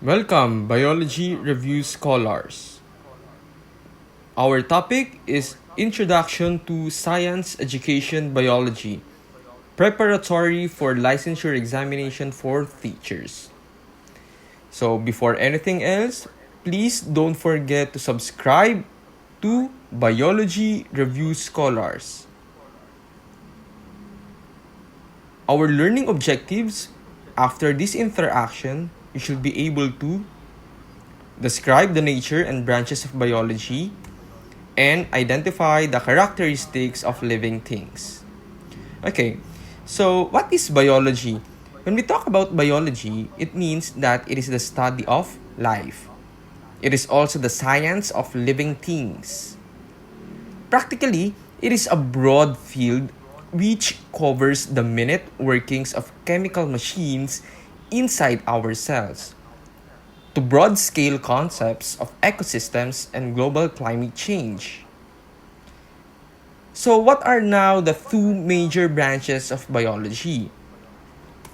Welcome, Biology Review Scholars. Our topic is Introduction to Science Education Biology, preparatory for licensure examination for teachers. So, before anything else, please don't forget to subscribe to Biology Review Scholars. Our learning objectives after this interaction, you should be able to describe the nature and branches of biology, and identify the characteristics of living things. Okay, so what is biology? When we talk about biology, it means that it is the study of life. It is also the science of living things. Practically, it is a broad field which covers the minute workings of chemical machines inside our cells, to broad-scale concepts of ecosystems and global climate change. So what are now the two major branches of biology?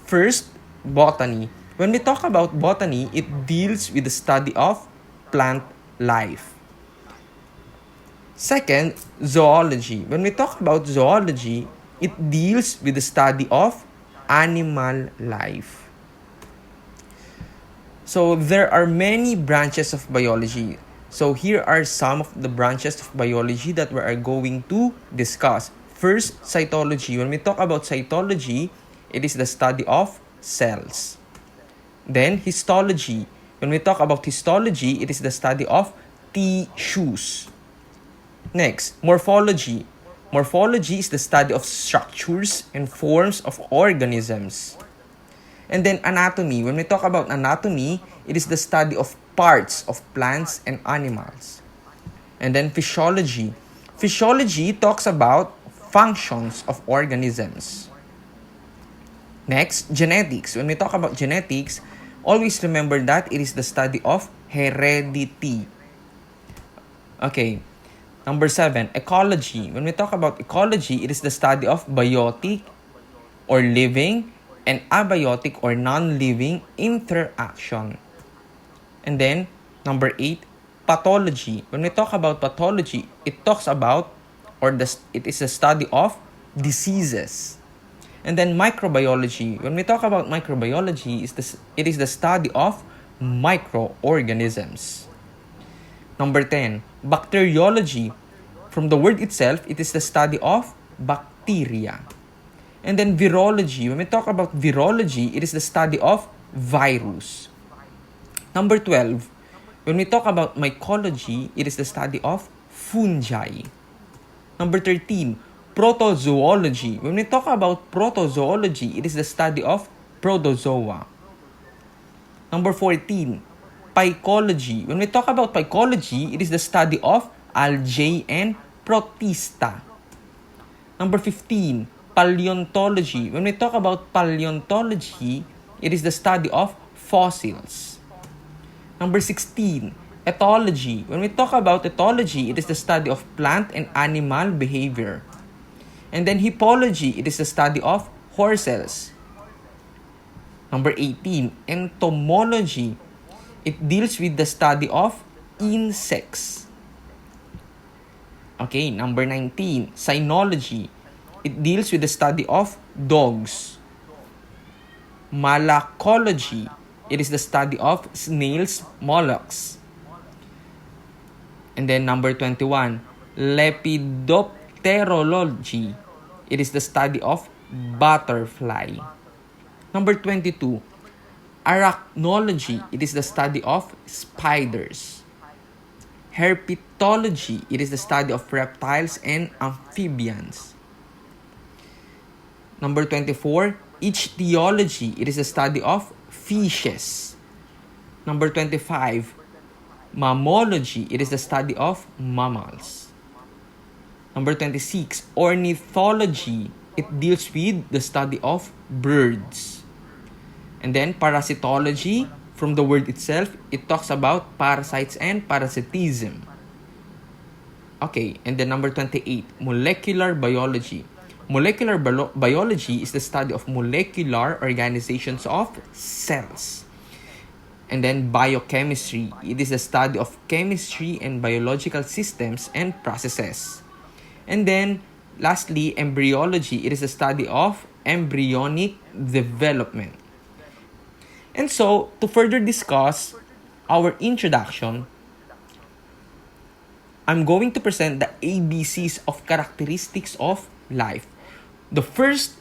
First, botany. When we talk about botany, it deals with the study of plant life. Second, zoology. When we talk about zoology, it deals with the study of animal life. So there are many branches of biology. So here are some of the branches of biology that we are going to discuss. First, cytology. When we talk about cytology, it is the study of cells. Then, histology. When we talk about histology, it is the study of tissues. Next, morphology. Morphology is the study of structures and forms of organisms. And then anatomy. When we talk about anatomy, it is the study of parts of plants and animals. And then physiology. Physiology talks about functions of organisms. Next, genetics. When we talk about genetics, always remember that it is the study of heredity. Okay. Number 7, ecology. When we talk about ecology, it is the study of biotic or living and abiotic or non-living interaction. And then, number 8, pathology. When we talk about pathology, it talks about it is a study of diseases. And then microbiology. When we talk about microbiology, it is the study of microorganisms. Number 10, bacteriology. From the word itself, it is the study of bacteria. And then virology. When we talk about virology, it is the study of virus. Number 12, when we talk about mycology, it is the study of fungi. Number 13, protozoology. When we talk about protozoology, it is the study of protozoa. Number 14, pycology. When we talk about pycology, it is the study of algae and protista. Number 15, paleontology. When we talk about paleontology, it is the study of fossils. Number 16, ethology. When we talk about ethology, it is the study of plant and animal behavior. And then hippology, it is the study of horses. Number 18, entomology. It deals with the study of insects. Okay, number 19, cynology. It deals with the study of dogs. Malacology. It is the study of snails, mollusks. And then number 21, lepidopterology. It is the study of butterfly. Number 22, arachnology. It is the study of spiders. Herpetology. It is the study of reptiles and amphibians. Number 24, ichthyology. It is the study of fishes. Number 25, mammalogy. It is the study of mammals. Number 26, ornithology. It deals with the study of birds. And then parasitology, from the word itself, it talks about parasites and parasitism. Okay, and then number 28, molecular biology. Molecular biology is the study of molecular organizations of cells. And then biochemistry. It is the study of chemistry and biological systems and processes. And then lastly, embryology. It is the study of embryonic development. And so, to further discuss our introduction, I'm going to present the ABCs of characteristics of life. The first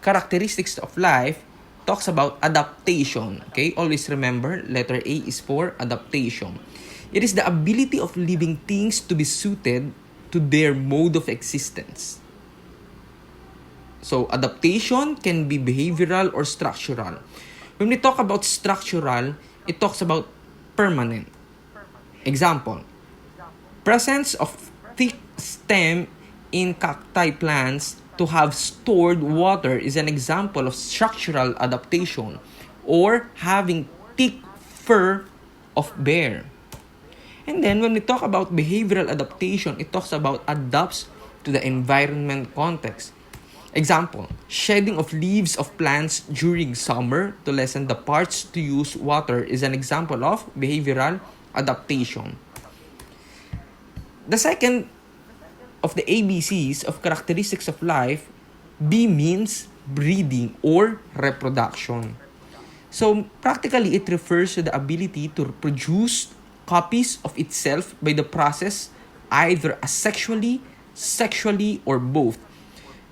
characteristics of life talks about adaptation. Okay, always remember, letter A is for adaptation. It is the ability of living things to be suited to their mode of existence. So, adaptation can be behavioral or structural. When we talk about structural, it talks about permanent. Example, presence of thick stem in cacti plants to have stored water is an example of structural adaptation, or having thick fur of bear. And then when we talk about behavioral adaptation, it talks about adapts to the environment context. Example, shedding of leaves of plants during summer to lessen the parts to use water is an example of behavioral adaptation. The second of the ABCs of characteristics of life, B means breeding or reproduction. So practically it refers to the ability to produce copies of itself by the process either asexually, sexually, or both.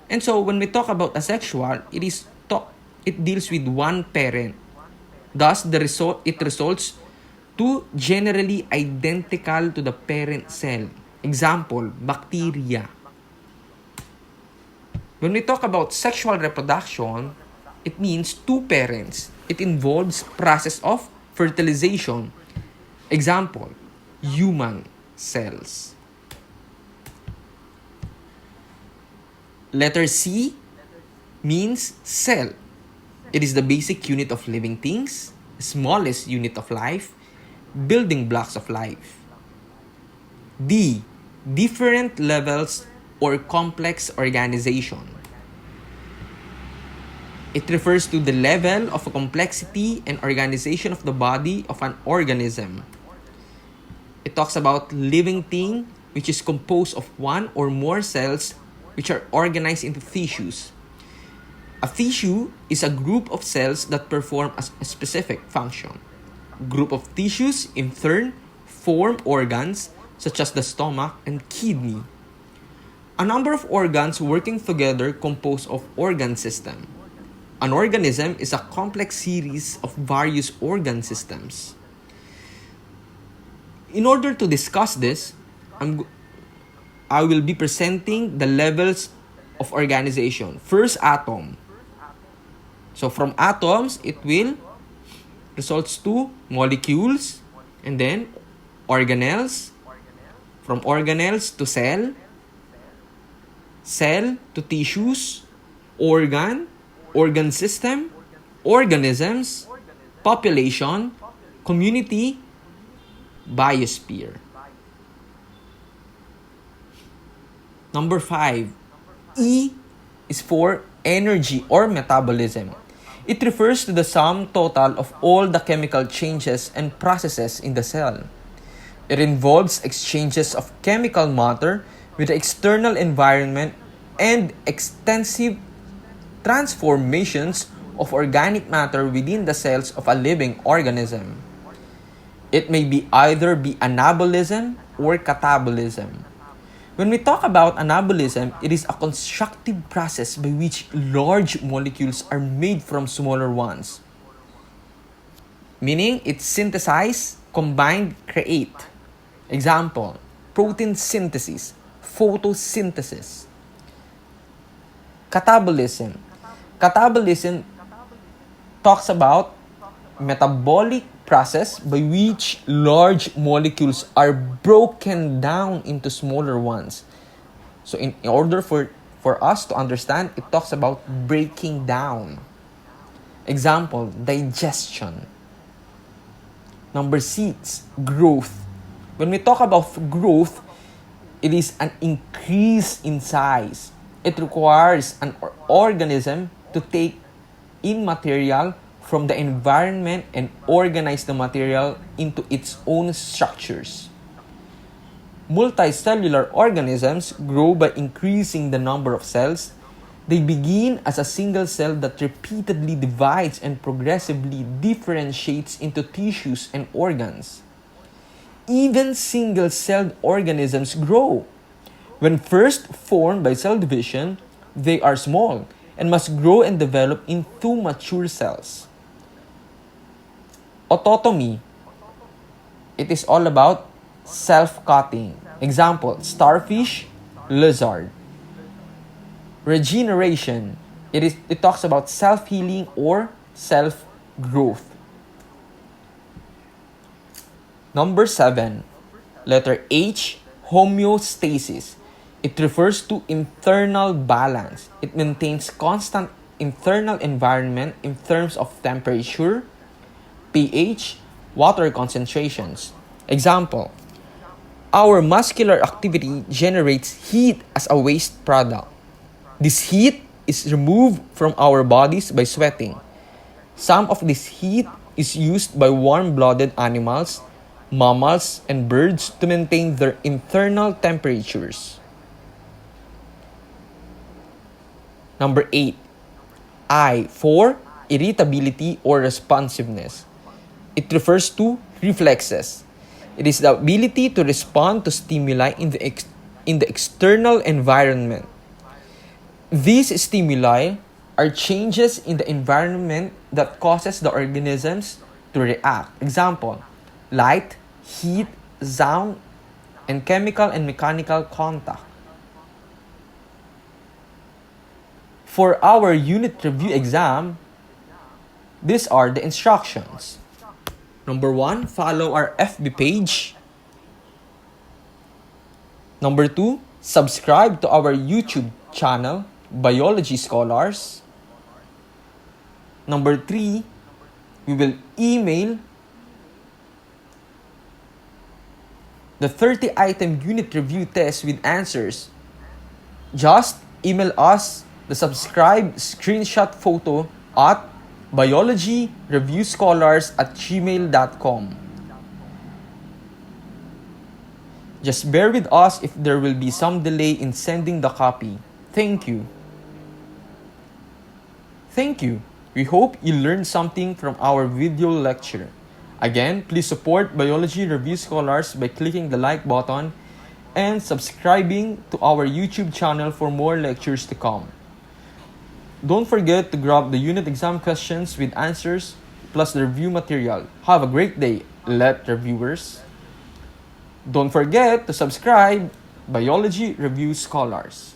And so when we talk about asexual, it deals with one parent. Thus it results to generally identical to the parent cell. Example, bacteria. When we talk about sexual reproduction, it means two parents. It involves process of fertilization. Example, human cells. Letter C means cell. It is the basic unit of living things, smallest unit of life, building blocks of life. D, different levels or complex organization. It refers to the level of complexity and organization of the body of an organism. It talks about living thing, which is composed of one or more cells which are organized into tissues. A tissue is a group of cells that perform a specific function. Group of tissues, in turn, form organs such as the stomach and kidney. A number of organs working together compose of organ system. An organism is a complex series of various organ systems. In order to discuss this, I will be presenting the levels of organization. First, atom. So from atoms, it will results to molecules, and then organelles. From organelles to cell, cell to tissues, organ system, organisms, population, community, biosphere. Number 5, E is for energy or metabolism. It refers to the sum total of all the chemical changes and processes in the cell. It involves exchanges of chemical matter with the external environment and extensive transformations of organic matter within the cells of a living organism. It may be either be anabolism or catabolism. When we talk about anabolism, it is a constructive process by which large molecules are made from smaller ones. Meaning, it's synthesize, combine, create. Example, protein synthesis, photosynthesis. Catabolism. Catabolism talks about metabolic process by which large molecules are broken down into smaller ones. So in order for us to understand, it talks about breaking down. Example, digestion. Number 6, growth. When we talk about growth, it is an increase in size. It requires an organism to take in material from the environment and organize the material into its own structures. Multicellular organisms grow by increasing the number of cells. They begin as a single cell that repeatedly divides and progressively differentiates into tissues and organs. Even single-celled organisms grow. When first formed by cell division, they are small and must grow and develop into mature cells. Autotomy. It is all about self-cutting. Example, starfish, lizard. Regeneration. It talks about self-healing or self-growth. Number 7. Letter H, homeostasis. It refers to internal balance. It maintains constant internal environment in terms of temperature, pH, water concentrations. Example, our muscular activity generates heat as a waste product. This heat is removed from our bodies by sweating. Some of this heat is used by warm-blooded animals, mammals, and birds to maintain their internal temperatures. Number 8. I for irritability or responsiveness. It refers to reflexes. It is the ability to respond to stimuli in the external environment. These stimuli are changes in the environment that causes the organisms to react. Example, light, heat, sound, and chemical and mechanical contact. For our unit review exam, these are the instructions. Number 1, follow our FB page. Number 2, subscribe to our YouTube channel, Biology Scholars. Number 3, we will email the 30-item unit review test with answers. Just email us the subscribe screenshot photo at biologyreviewscholars@gmail.com. Just bear with us if there will be some delay in sending the copy. Thank you. Thank you. We hope you learned something from our video lecture. Again, please support Biology Review Scholars by clicking the like button and subscribing to our YouTube channel for more lectures to come. Don't forget to grab the unit exam questions with answers plus the review material. Have a great day, reviewers. Don't forget to subscribe Biology Review Scholars.